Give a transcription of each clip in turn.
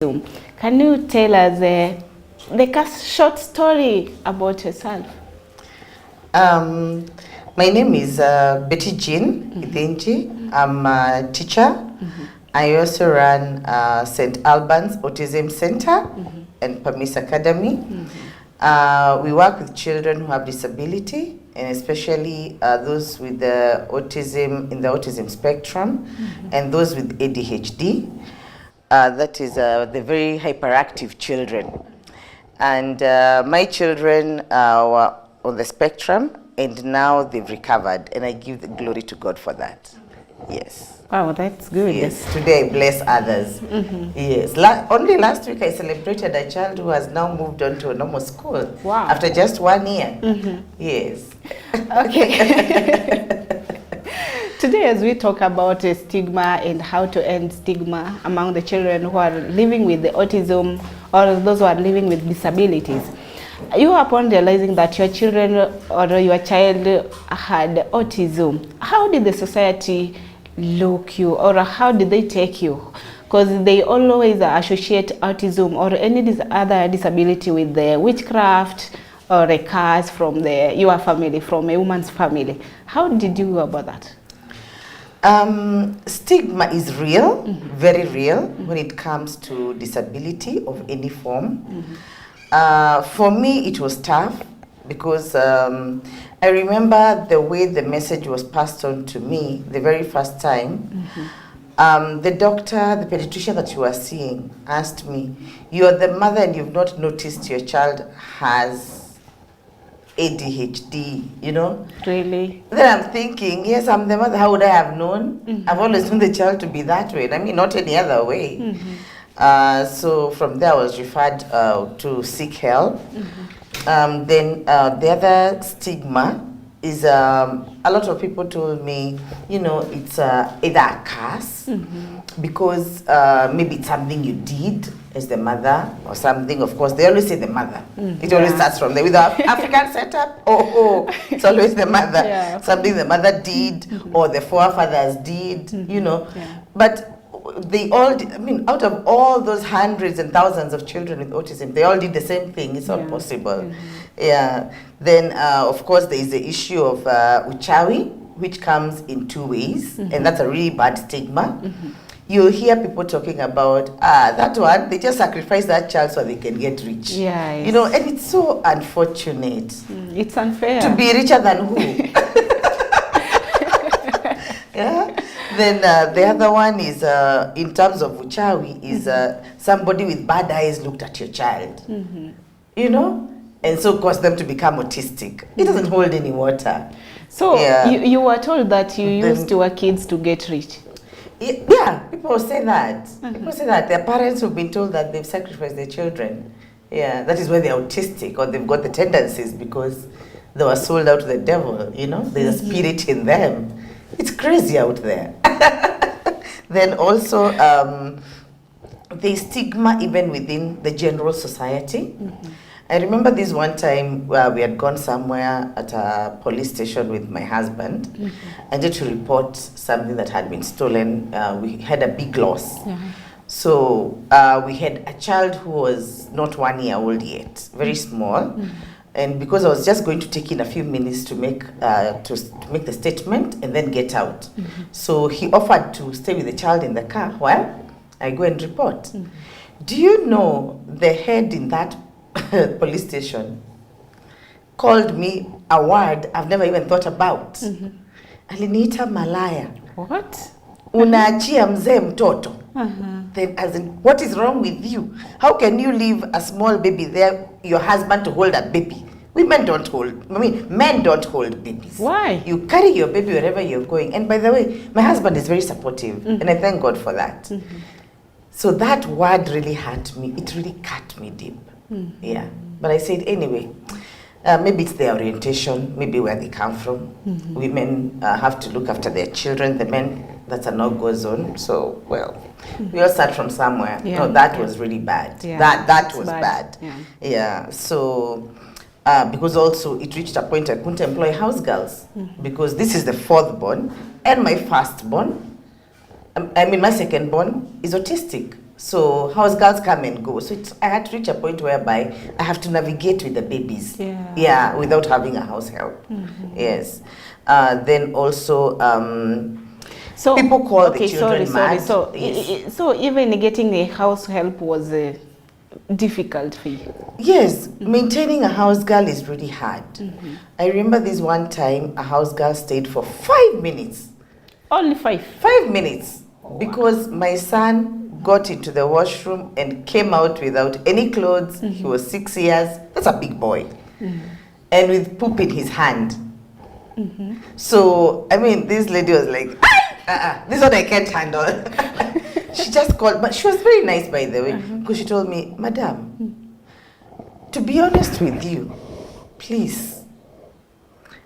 autism. Can you tell us a short story about yourself? My name is Betty Jean Ithenji. I'm a teacher. I also run St. Albans Autism Center and Pamis Academy. We work with children who have disability, and especially those with the autism in the autism spectrum and those with ADHD. That is the very hyperactive children. And my children were on the spectrum, and now they've recovered, and I give the glory to God for that. Yes. Wow, that's good. Yes, today I bless others. Yes, only last week I celebrated a child who has now moved on to a normal school. Wow. After just 1 year. Yes. Okay. Today, as we talk about stigma and how to end stigma among the children who are living with the autism or those who are living with disabilities, you, upon realizing that your children or your child had autism, how did the society look you, or how did they take you? Because they always associate autism or any other disability with the witchcraft or a curse from your family, from a woman's family. How did you go about that? Stigma is real, very real, when it comes to disability of any form. For me, it was tough because I remember the way the message was passed on to me the very first time. The doctor, the pediatrician that you are seeing, asked me, "You are the mother and you've not noticed your child has ADHD, you know?" Really? Then I'm thinking, yes, I'm the mother. How would I have known? I've always known the child to be that way. I mean, not any other way. So from there, I was referred to seek help. Then the other stigma is a lot of people told me, you know, it's either a curse because maybe it's something you did as the mother or something. Of course, they always say the mother. It always starts from there. With our African setup, it's always the mother. Yeah. Something the mother did or the forefathers did, you know. But they all did, I mean, out of all those hundreds and thousands of children with autism, they all did the same thing. It's not possible. Yeah. Then, of course, there is the issue of uchawi, which comes in 2 ways, and that's a really bad stigma. You'll hear people talking about, that one, they just sacrifice that child so they can get rich. Yes. You know, and it's so unfortunate. It's unfair. To be richer than who? Yeah. Then the other one is, in terms of uchawi, is somebody with bad eyes looked at your child, you know, and so caused them to become autistic. It doesn't hold any water. So you were told that you used your kids to get rich? Yeah, people say that. People say that. Their parents have been told that they've sacrificed their children. Yeah, that is why they're autistic, or they've got the tendencies because they were sold out to the devil, you know. There's a spirit in them. It's crazy out there. Then also, the stigma even within the general society. I remember this one time where we had gone somewhere at a police station with my husband. I did to report something that had been stolen. We had a big loss. So we had a child who was not 1 year old yet, very small. And because I was just going to take in a few minutes to make the statement and then get out. So he offered to stay with the child in the car while I go and report. Do you know the head in that police station called me a word I've never even thought about? Aliniita malaya. What? Unaachia mzee mtoto. Then, as in, what is wrong with you? How can you leave a small baby there, your husband to hold a baby? Men don't hold babies. Why? You carry your baby wherever you're going. And by the way, my husband is very supportive, and I thank God for that. So that word really hurt me. It really cut me deep. Yeah. But I said, anyway, maybe it's their orientation, maybe where they come from. Women have to look after their children. The men, that's a no-go zone. So, well, we all start from somewhere. No, that was really bad. That was bad. Yeah. So, because also it reached a point I couldn't employ house girls because this is the 4th born and my 1st born. I mean, my 2nd born is autistic. So house girls come and go. So I had to reach a point whereby I have to navigate with the babies. Yeah, without having a house help. Yes. Then also, so people call the children mad. So, yes. So even getting a house help was difficult for you? Yes, maintaining a house girl is really hard. I remember this one time a house girl stayed for 5 minutes. Only 5? 5 minutes. Because my son got into the washroom and came out without any clothes. He was 6 years. That's a big boy. And with poop in his hand. So, I mean, this lady was like, this one I can't handle. She just called, but she was very nice, by the way, because she told me, Madam, to be honest with you, please,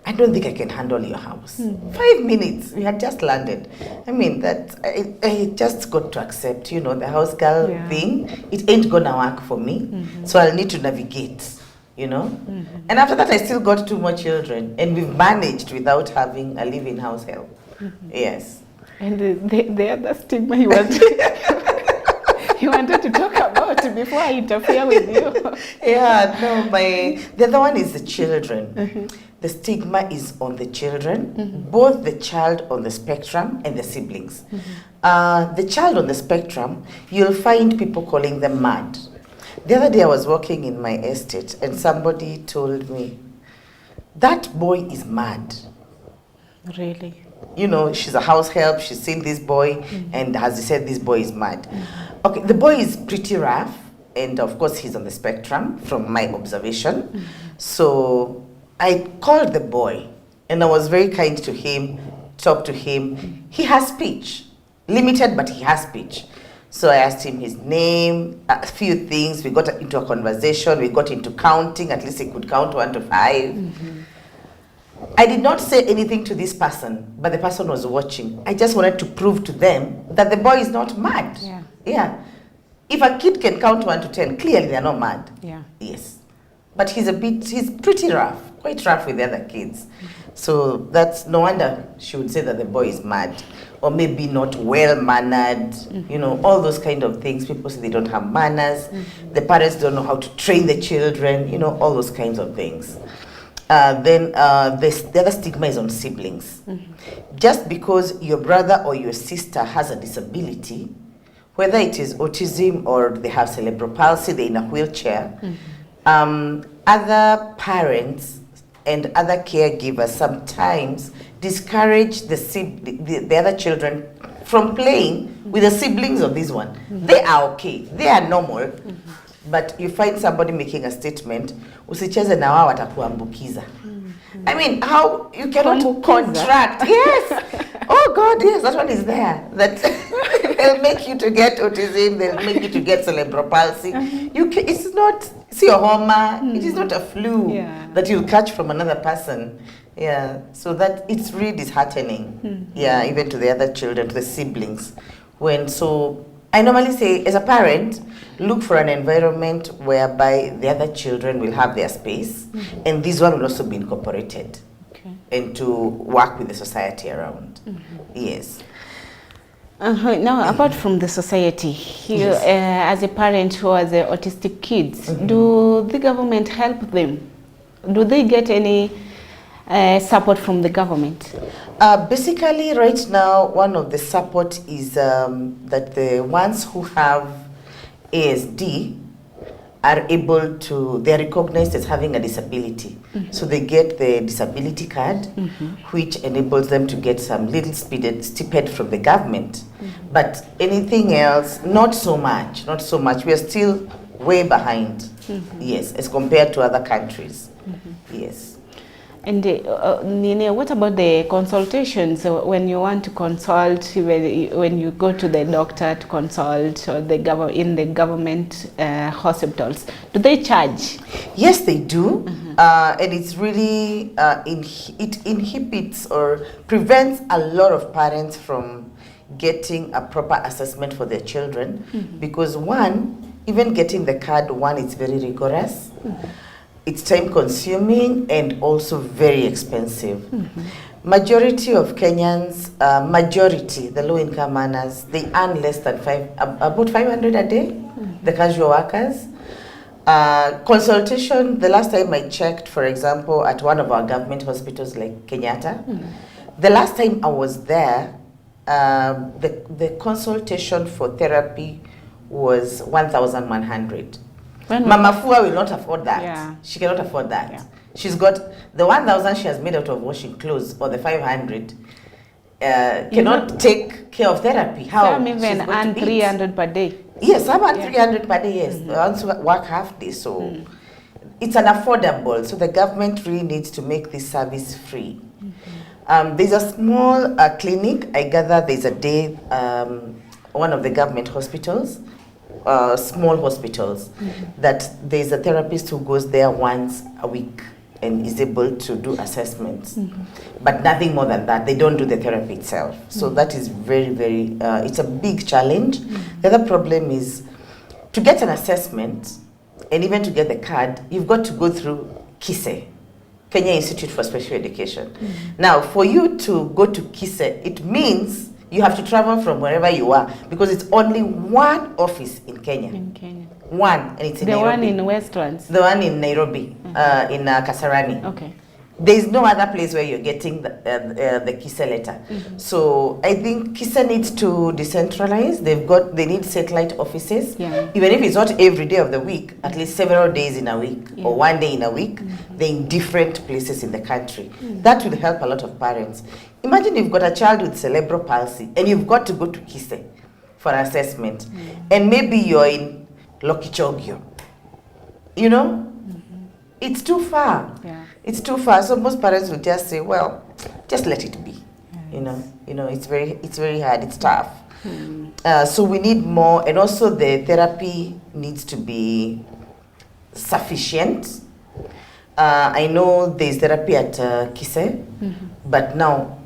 I don't think I can handle your house. 5 minutes, we had just landed. I mean, that I just got to accept, you know, the house girl thing. It ain't gonna work for me, so I'll need to navigate, you know. And after that, I still got 2 more children, and we've managed without having a live-in house help. Yes. And the other stigma you wanted to talk about before I interfere with you. Yeah, no, the other one is the children. The stigma is on the children, both the child on the spectrum and the siblings. The child on the spectrum, you'll find people calling them mad. The other day I was walking in my estate and somebody told me, that boy is mad. Really? You know, she's a house help, she's seen this boy, and has said this boy is mad. Okay, the boy is pretty rough, and of course he's on the spectrum from my observation. So I called the boy, and I was very kind to him, talked to him. He has speech, limited, but he has speech. So I asked him his name, a few things, we got into a conversation, we got into counting, at least he could count 1 to 5. I did not say anything to this person, but the person was watching. I just wanted to prove to them that the boy is not mad. Yeah. If a kid can count 1 to 10, clearly they're not mad. Yes. But he's pretty rough, quite rough with the other kids. So that's no wonder she would say that the boy is mad, or maybe not well-mannered, you know, all those kind of things. People say they don't have manners, the parents don't know how to train the children, you know, all those kinds of things. Then the other stigma is on siblings. Just because your brother or your sister has a disability, whether it is autism or they have cerebral palsy, they're in a wheelchair, other parents and other caregivers sometimes discourage the other children from playing with the siblings of this one. They are okay, they are normal. But you find somebody making a statement, usicheze na wao watakuambukiza. I mean, how you cannot contract. Yes. Oh God, yes, that one is there. That they'll make you to get autism, they'll make you to get cerebral palsy. It's not homa, it is not a flu that you'll catch from another person. Yeah. So that it's really disheartening. Yeah, even to the other children, to the siblings. I normally say, as a parent, look for an environment whereby the other children will have their space, and this one will also be incorporated and to work with the society around. Yes. Now, apart from the society, as a parent who has autistic kids, do the government help them? Do they get any support from the government? Basically, right now, one of the support is that the ones who have ASD are able to, they are recognized as having a disability. So they get the disability card, which enables them to get some little stipend from the government. But anything else, not so much, not so much. We are still way behind, yes, as compared to other countries, yes. And Nene, what about the consultations? So when you want to consult, when you go to the doctor to consult, or in the government hospitals, do they charge? Yes, they do. And it's really, it inhibits or prevents a lot of parents from getting a proper assessment for their children. Because one, even getting the card, it's very rigorous. It's time consuming and also very expensive. Majority of Kenyans, the low-income earners, they earn less than about 500 a day, the casual workers. Consultation, the last time I checked, for example, at one of our government hospitals like Kenyatta, the last time I was there, the consultation for therapy was 1,100. Mama Fua will not afford that. Yeah. She cannot afford that. Yeah. She's got the 1,000 she has made out of washing clothes, or the 500 cannot take care of therapy. How? Some even earn 300 per day. Yes, some earn 300 per day, yes. The ones who work half day, so it's unaffordable. So the government really needs to make this service free. There's a small clinic, I gather there's a day, one of the government hospitals, small hospitals, that there's a therapist who goes there once a week and is able to do assessments. But nothing more than that. They don't do the therapy itself. So that is very, very, it's a big challenge. The other problem is to get an assessment and even to get the card, you've got to go through KISE, Kenya Institute for Special Education. Now, for you to go to KISE, it means you have to travel from wherever you are, because it's only one office in Kenya. In Kenya. One, and it's in The Nairobi. one in Westlands. The one in Nairobi, in Kasarani. Okay. There is no other place where you're getting the KISE letter. So I think KISE needs to decentralize. They need satellite offices. Yeah. Even if it's not every day of the week, at least several days in a week, or one day in a week, they're in different places in the country. That will help a lot of parents. Imagine you've got a child with cerebral palsy and you've got to go to KISE for assessment. And maybe you're in Lokichogio. You know? It's too far. Yeah. It's too far. So most parents will just say, well, just let it be. Yes. You know, it's very hard. It's tough. So we need more, and also the therapy needs to be sufficient. I know there's therapy at KISE, but now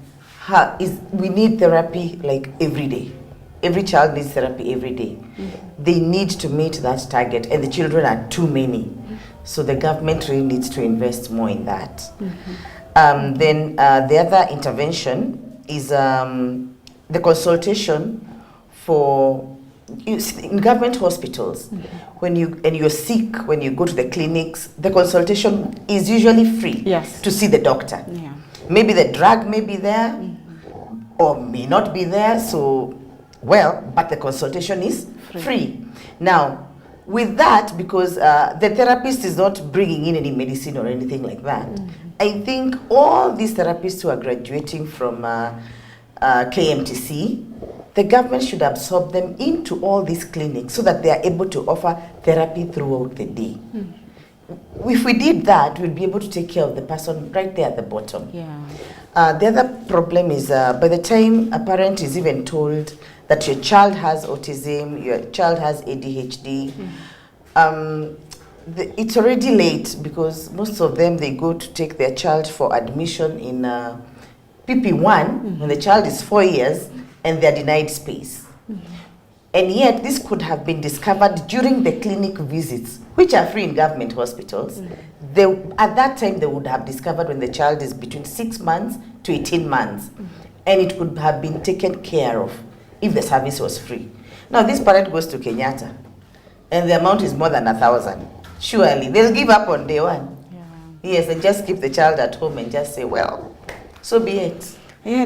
we need therapy like every day. Every child needs therapy every day. They need to meet that target, and the children are too many. So the government really needs to invest more in that. Then the other intervention is the consultation for in government hospitals. When you're sick, when you go to the clinics, the consultation is usually free. Yes. To see the doctor. Yeah. Maybe the drug may be there, or may not be there. So, but the consultation is free. Now, with that, because the therapist is not bringing in any medicine or anything like that, I think all these therapists who are graduating from KMTC, the government should absorb them into all these clinics so that they are able to offer therapy throughout the day. If we did that, we'd be able to take care of the person right there at the bottom. Yeah. The other problem is by the time a parent is even told that your child has autism, your child has ADHD, it's already late, because most of them, they go to take their child for admission in PP1 when the child is 4 years and they're denied space. And yet this could have been discovered during the clinic visits, which are free in government hospitals. At that time, they would have discovered when the child is between 6 months to 18 months. And it could have been taken care of if the service was free. Now this parent goes to Kenyatta and the amount is more than 1,000. Surely they'll give up on day one. Yeah. Yes, and just keep the child at home and just say, well, so be it.